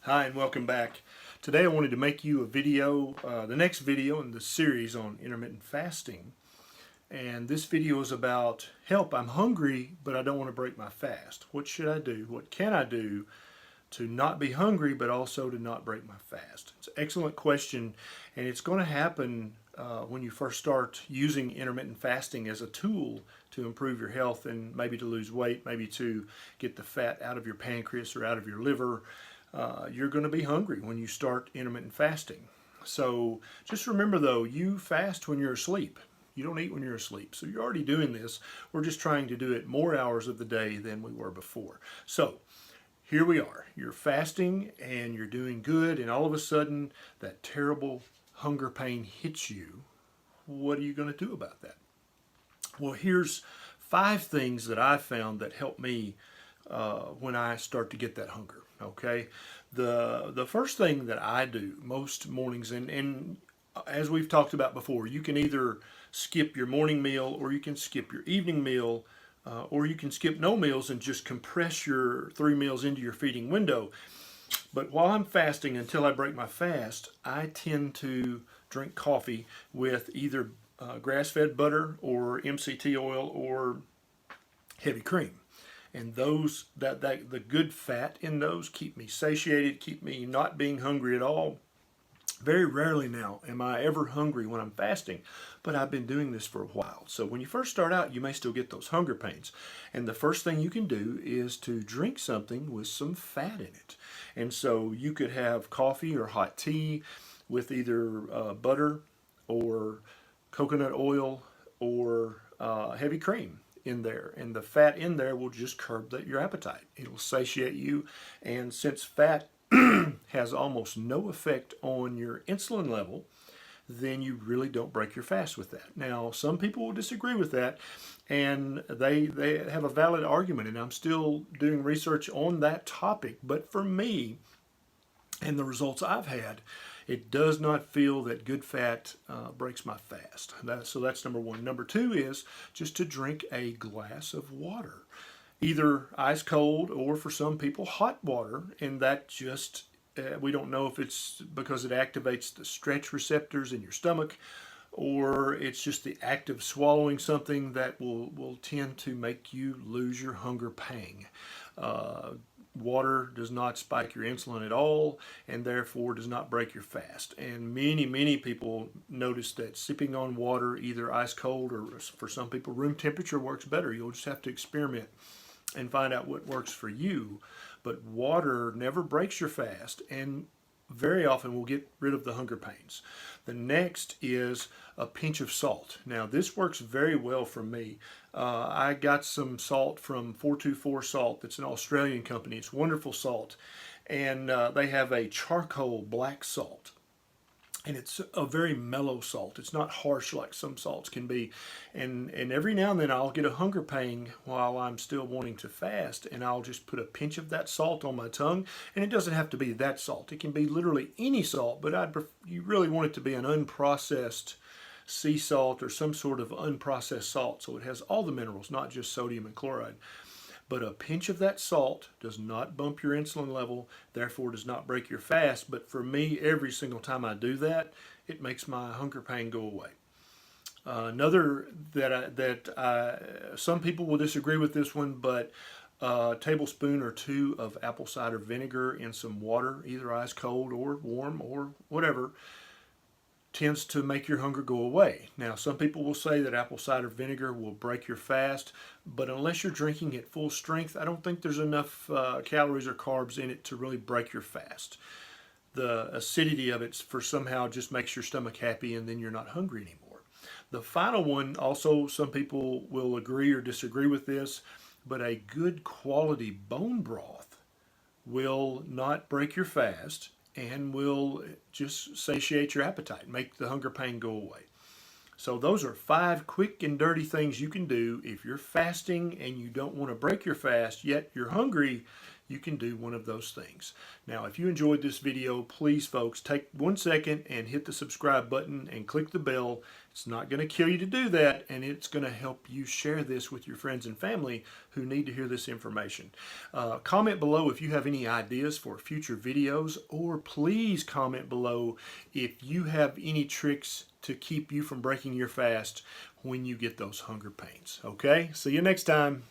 Hi and welcome back. Today I wanted to make you a video, the next video in the series on intermittent fasting. And this video is about, help, I'm hungry, but I don't want to break my fast. What should I do? What can I do to not be hungry, but also to not break my fast? It's an excellent question, and it's going to happen when you first start using intermittent fasting as a tool to improve your health and maybe to lose weight, maybe to get the fat out of your pancreas or out of your liver. You're going to be hungry when you start intermittent fasting. So just remember though, you fast when you're asleep. You don't eat when you're asleep. So you're already doing this. We're just trying to do it more hours of the day than we were before. So here we are. You're fasting and you're doing good, and all of a sudden that terrible hunger pain hits you. What are you going to do about that? Well, here's 5 things that I've found that help me when I start to get that hunger. Okay, the first thing that I do most mornings, and as we've talked about before, you can either skip your morning meal or you can skip your evening meal, or you can skip no meals and just compress your 3 meals into your feeding window. But while I'm fasting, until I break my fast, I tend to drink coffee with either grass-fed butter or MCT oil or heavy cream. And those the good fat in those keep me satiated, keep me not being hungry at all. Very rarely now am I ever hungry when I'm fasting, but I've been doing this for a while. So when you first start out, you may still get those hunger pains. And the first thing you can do is to drink something with some fat in it. And so you could have coffee or hot tea with either butter or coconut oil or heavy cream in there, and the fat in there will just curb your appetite. It'll satiate you, and since fat has almost no effect on your insulin level, then you really don't break your fast with that. Now, some people will disagree with that, and they have a valid argument, and I'm still doing research on that topic. But for me, and the results I've had, it does not feel that good fat breaks my fast. So that's number 1. Number 2 is just to drink a glass of water, either ice cold or for some people hot water, and that just, we don't know if it's because it activates the stretch receptors in your stomach, or it's just the act of swallowing something that will tend to make you lose your hunger pang. Water does not spike your insulin at all, and therefore does not break your fast. And many people notice that sipping on water, either ice cold or for some people room temperature, works better. You'll just have to experiment and find out what works for you. But water never breaks your fast, and very often will get rid of the hunger pains. The next is a pinch of salt. Now this works very well for me. I got some salt from 424 Salt. That's an Australian company. It's wonderful salt, and they have a charcoal black salt. And it's a very mellow salt. It's not harsh like some salts can be. And every now and then I'll get a hunger pang while I'm still wanting to fast, and I'll just put a pinch of that salt on my tongue. And it doesn't have to be that salt. It can be literally any salt, but you really want it to be an unprocessed sea salt or some sort of unprocessed salt, so it has all the minerals, not just sodium and chloride. But a pinch of that salt does not bump your insulin level, therefore does not break your fast. But for me, every single time I do that, it makes my hunger pain go away. Another some people will disagree with this one, but a tablespoon or 2 of apple cider vinegar in some water, either ice cold or warm or whatever, tends to make your hunger go away. Now, some people will say that apple cider vinegar will break your fast, but unless you're drinking at full strength, I don't think there's enough calories or carbs in it to really break your fast. The acidity of it for somehow just makes your stomach happy, and then you're not hungry anymore. The final one, also some people will agree or disagree with this, but a good quality bone broth will not break your fast and will just satiate your appetite, make the hunger pain go away. So those are 5 quick and dirty things you can do if you're fasting and you don't want to break your fast, yet you're hungry. you can do one of those things. Now, if you enjoyed this video, please, folks, take 1 second and hit the subscribe button and click the bell. It's not going to kill you to do that, and it's going to help you share this with your friends and family who need to hear this information. Comment below if you have any ideas for future videos, or please comment below if you have any tricks to keep you from breaking your fast when you get those hunger pains. Okay? See you next time.